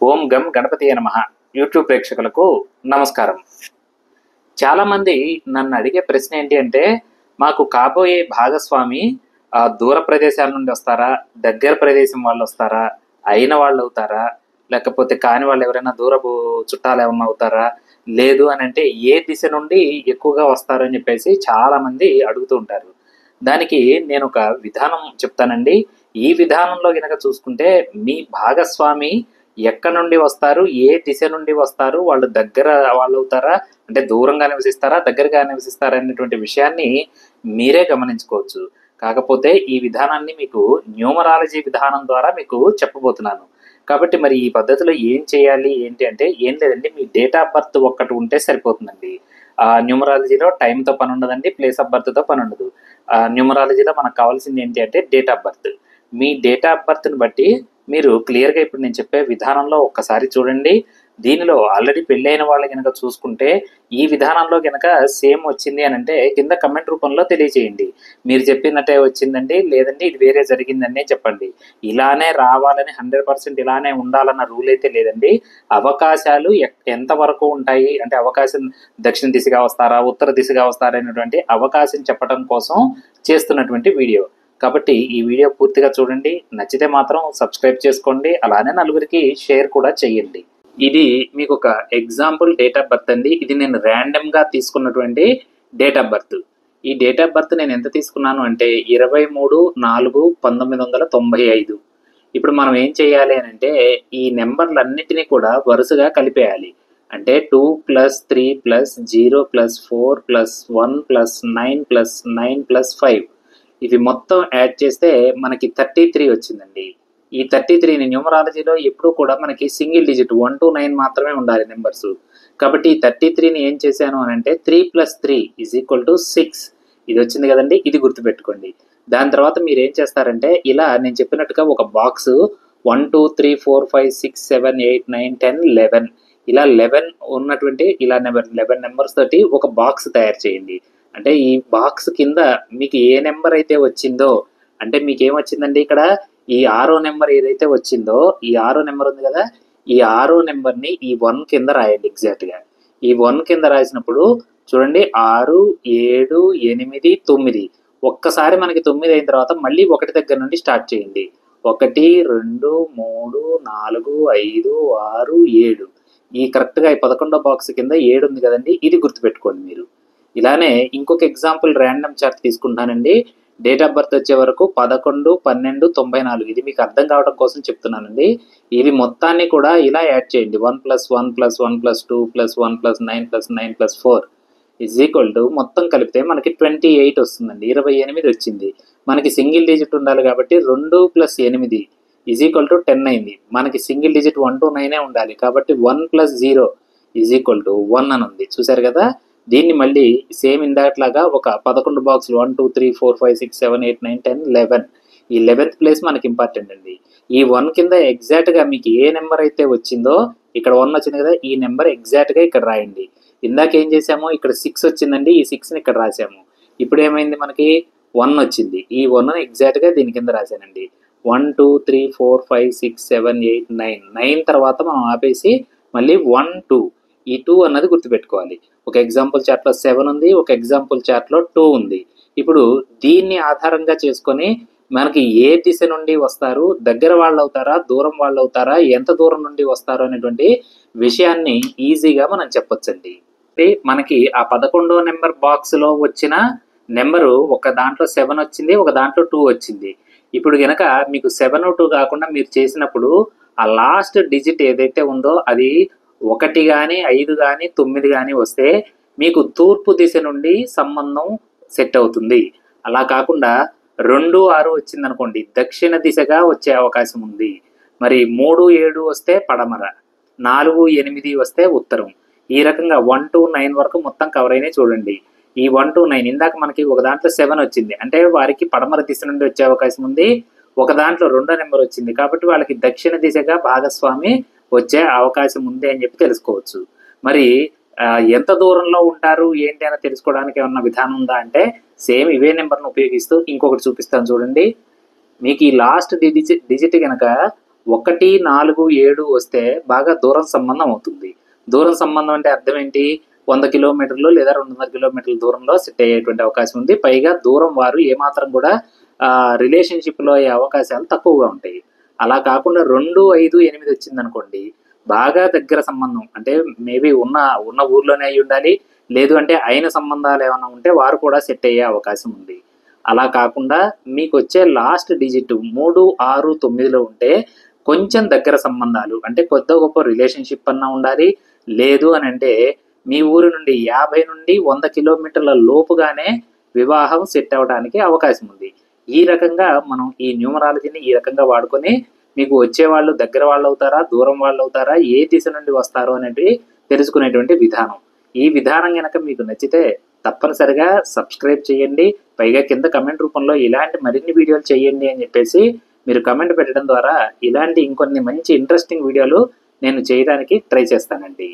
ఓం గం గణపతియే నమః. యూట్యూబ్ ప్రేక్షకులకు నమస్కారం. చాలామంది నన్ను అడిగే ప్రశ్న ఏంటి అంటే, మాకు కాబోయే భాగస్వామి దూర ప్రదేశాల నుండి వస్తారా, దగ్గర ప్రదేశం వాళ్ళు వస్తారా, అయిన వాళ్ళు అవుతారా, లేకపోతే కాని వాళ్ళు ఎవరైనా దూరపు చుట్టాలు ఏమన్నా అవుతారా, లేదు అని అంటే ఏ దిశ నుండి ఎక్కువగా వస్తారు అని చెప్పేసి చాలామంది అడుగుతూ ఉంటారు. దానికి నేను ఒక విధానం చెప్తానండి. ఈ విధానంలో గనక చూసుకుంటే మీ భాగస్వామి ఎక్కడి నుండి వస్తారు, ఏ దిశ నుండి వస్తారు, వాళ్ళు దగ్గర వాళ్ళు అవుతారా, అంటే దూరంగా నివసిస్తారా, దగ్గరగా నివసిస్తారా అనేటువంటి విషయాన్ని మీరే గమనించుకోవచ్చు. కాకపోతే ఈ విధానాన్ని మీకు న్యూమరాలజీ విధానం ద్వారా మీకు చెప్పబోతున్నాను. కాబట్టి మరి ఈ పద్ధతిలో ఏం చేయాలి ఏంటి అంటే ఏం లేదండి, మీ డేట్ ఆఫ్ బర్త్ ఒక్కటి ఉంటే సరిపోతుందండి. న్యూమరాలజీలో టైంతో పని ఉండదండి, ప్లేస్ ఆఫ్ బర్త్తో పని ఉండదు. న్యూమరాలజీలో మనకు కావాల్సింది ఏంటి అంటే డేట్ ఆఫ్ బర్త్. మీ డేట్ ఆఫ్ బర్త్ని బట్టి మీరు క్లియర్గా ఇప్పుడు నేను చెప్పే విధానంలో ఒక్కసారి చూడండి. దీనిలో ఆల్రెడీ పెళ్ళైన వాళ్ళు కనుక చూసుకుంటే ఈ విధానంలో కనుక సేమ్ వచ్చింది అని అంటే కింద కమెంట్ రూపంలో తెలియజేయండి. మీరు చెప్పినట్టే వచ్చిందండి, లేదండి ఇది వేరే జరిగిందని చెప్పండి. ఇలానే రావాలని 100% ఇలానే ఉండాలన్న రూల్ అయితే లేదండి. అవకాశాలు ఎంతవరకు ఉంటాయి అంటే అవకాశం దక్షిణ దిశగా వస్తారా, ఉత్తర దిశగా వస్తారా అనేటువంటి అవకాశం చెప్పడం కోసం చేస్తున్నటువంటి వీడియో. కాబట్టి ఈ వీడియో పూర్తిగా చూడండి. నచ్చితే మాత్రం సబ్స్క్రైబ్ చేసుకోండి, అలానే నలుగురికి షేర్ కూడా చేయండి. ఇది మీకు ఒక ఎగ్జాంపుల్ డేట్ ఆఫ్ బర్త్ అండి. ఇది నేను ర్యాండమ్గా తీసుకున్నటువంటి డేట్ ఆఫ్ బర్త్. ఈ డేట్ ఆఫ్ బర్త్ నేను ఎంత తీసుకున్నాను అంటే 23/4/1995. ఇప్పుడు మనం ఏం చేయాలి అని అంటే ఈ నెంబర్లన్నిటినీ కూడా వరుసగా కలిపేయాలి. అంటే 2 + 3 + 0 + 4 + 1 + 9 + 9 + 5 ఇవి మొత్తం యాడ్ చేస్తే మనకి 33 వచ్చిందండి. ఈ 33ని న్యూమరాలజీలో ఎప్పుడూ కూడా మనకి సింగిల్ డిజిట్ 1 to 9 మాత్రమే ఉండాలి నెంబర్స్. కాబట్టి ఈ 33ని ఏం చేశాను అని అంటే 3 + 3 = 6 ఇది వచ్చింది కదండి. ఇది గుర్తుపెట్టుకోండి. దాని తర్వాత మీరు ఏం చేస్తారంటే ఇలా నేను చెప్పినట్టుగా ఒక బాక్స్ 1 2 3 4 5 6 7 8 9 10 11 ఇలా 11 ఉన్నటువంటి ఇలా 11 నెంబర్స్ తోటి ఒక బాక్స్ తయారు చేయండి. అంటే ఈ బాక్స్ కింద మీకు ఏ నెంబర్ అయితే వచ్చిందో అంటే మీకు ఏమొచ్చిందండి ఇక్కడ ఈ 6వ నెంబర్ ఏదైతే వచ్చిందో ఈ 6వ నెంబర్ ఉంది కదా, ఈ 6వ నెంబర్ని ఈ 1 కింద రాయండి. ఎగ్జాక్ట్గా ఈ 1 కింద రాసినప్పుడు చూడండి 6 7 8 9 ఒక్కసారి మనకి 9 అయిన తర్వాత మళ్ళీ 1 దగ్గర నుండి స్టార్ట్ చేయండి. 1 2 3 4 5 6 7 ఈ కరెక్ట్గా ఈ 11వ బాక్స్ కింద 7 ఉంది కదండి. ఇది గుర్తుపెట్టుకోండి మీరు. ఇలానే ఇంకొక ఎగ్జాంపుల్ ర్యాండమ్ చార్ట్ తీసుకుంటానండి. డేట్ ఆఫ్ బర్త్ వచ్చే వరకు 11/12/94 ఇది మీకు అర్థం కావడం కోసం చెప్తున్నానండి. ఇవి మొత్తాన్ని కూడా ఇలా యాడ్ చేయండి. 1 + 1 + 1 + 2 + 1 + 9 + 9 + 4 మొత్తం కలిపితే మనకి 28 వస్తుందండి. 28 వచ్చింది. మనకి సింగిల్ డిజిట్ ఉండాలి కాబట్టి 2 + 8 = 10 అయింది. మనకి సింగిల్ డిజిట్ 1 to 9 ఉండాలి కాబట్టి 1 + 0 = 1 అని ఉంది. చూసారు కదా. దీన్ని మళ్ళీ సేమ్ ఇందాట్లాగా ఒక 11 బాక్సులు 1 2 3 4 5 6 7 8 9 10 11 ఈ 11th ప్లేస్ మనకి ఇంపార్టెంట్ అండి. ఈ 1 కింద ఎగ్జాక్ట్గా మీకు ఏ నెంబర్ అయితే వచ్చిందో ఇక్కడ 1 వచ్చింది కదా, ఈ నెంబర్ ఎగ్జాక్ట్గా ఇక్కడ రాయండి. ఇందాక ఏం చేసాము, ఇక్కడ 6 వచ్చిందండి, ఈ 6ని ఇక్కడ రాసాము. ఇప్పుడు ఏమైంది మనకి 1 వచ్చింది. ఈ 1ని ఎగ్జాక్ట్గా దీని కింద రాశానండి. 1 2 3 4 5 6 7 8 9 తర్వాత మనం ఆపేసి మళ్ళీ 1 2 ఈ 2 అన్నది గుర్తుపెట్టుకోవాలి. ఒక ఎగ్జాంపుల్ చార్ట్లో 7 ఉంది, ఒక ఎగ్జాంపుల్ చార్ట్లో 2 ఉంది. ఇప్పుడు దీన్ని ఆధారంగా చేసుకొని మనకి ఏ దిశ నుండి వస్తారు, దగ్గర వాళ్ళు అవుతారా, దూరం వాళ్ళు అవుతారా, ఎంత దూరం నుండి వస్తారు అనేటువంటి విషయాన్ని ఈజీగా మనం చెప్పొచ్చండి. మనకి ఆ 11వ నెంబర్ బాక్స్లో వచ్చిన నెంబరు ఒక దాంట్లో 7 వచ్చింది, ఒక దాంట్లో 2 వచ్చింది. ఇప్పుడు కనుక మీకు 7 2 కాకుండా మీరు చేసినప్పుడు ఆ లాస్ట్ డిజిట్ ఏదైతే ఉందో అది 1 కానీ 5 కానీ 9 కానీ వస్తే మీకు తూర్పు దిశ నుండి సంబంధం సెట్ అవుతుంది. అలా కాకుండా 2 6 వచ్చిందనుకోండి దక్షిణ దిశగా వచ్చే అవకాశం ఉంది. మరి 3 7 వస్తే పడమర, 4 8 వస్తే ఉత్తరం. ఈ రకంగా 1 to 9 వరకు మొత్తం కవర్ అయినాయి చూడండి. ఈ 1 to 9 ఇందాక మనకి ఒక దాంట్లో 7 వచ్చింది అంటే వారికి పడమర దిశ నుండి వచ్చే అవకాశం ఉంది. ఒక దాంట్లో 2వ నెంబర్ వచ్చింది కాబట్టి వాళ్ళకి దక్షిణ దిశగా భాగస్వామి వచ్చే అవకాశం ఉంది అని చెప్పి తెలుసుకోవచ్చు. మరి ఎంత దూరంలో ఉంటారు ఏంటి అని తెలుసుకోవడానికి ఏమన్నా విధానం ఉందా అంటే సేమ్ ఇవే నెంబర్ను ఉపయోగిస్తూ ఇంకొకటి చూపిస్తాను చూడండి. మీకు ఈ లాస్ట్ డిజిట్ కనుక 1, 4, 7 వస్తే బాగా దూరం సంబంధం అవుతుంది. దూరం సంబంధం అంటే అర్థం ఏంటి? 100 కిలోమీటర్లు లేదా 200 కిలోమీటర్ల దూరంలో సెట్ అయ్యేటువంటి అవకాశం ఉంది. పైగా దూరం వారు ఏమాత్రం కూడా రిలేషన్‌షిప్‌లో అయ్యే అవకాశాలు తక్కువగా ఉంటాయి. అలా కాకుండా 2, 5, 8 వచ్చిందనుకోండి, బాగా దగ్గర సంబంధం అంటే మేబీ ఉన్న ఊర్లోనే అయ్యుండాలి. లేదు అంటే అయిన సంబంధాలు ఏమన్నా ఉంటే వారు కూడా సెట్ అయ్యే అవకాశం ఉంది. అలా కాకుండా మీకొచ్చే లాస్ట్ డిజిట్ 3, 6, 9లో ఉంటే కొంచెం దగ్గర సంబంధాలు అంటే కొద్దో గొప్పో రిలేషన్‌షిప్ అన్నా ఉండాలి. లేదు అనంటే మీ ఊరు నుండి 50 నుండి 100 కిలోమీటర్ల లోపుగానే వివాహం సెట్ అవ్వడానికి అవకాశం ఉంది. ఈ రకంగా మనం ఈ న్యూమరాలజీని ఈ రకంగా వాడుకొని మీకు వచ్చేవాళ్ళు దగ్గర వాళ్ళవుతారా? దూరం వాళ్ళవుతారా? ఏ దిశ నుండి వస్తారు అనేటివి తెలుసుకునేటువంటి విధానం. ఈ విధానం గనక మీకు నచ్చితే తప్పనిసరిగా సబ్స్క్రైబ్ చేయండి. పైగా కింద కమెంట్ రూపంలో ఇలాంటి మరిన్ని వీడియోలు చేయండి అని చెప్పేసి మీరు కమెంట్ పెట్టడం ద్వారా ఇలాంటి ఇంకొన్ని మంచి ఇంట్రెస్టింగ్ వీడియోలు నేను చేయడానికి ట్రై చేస్తానండి.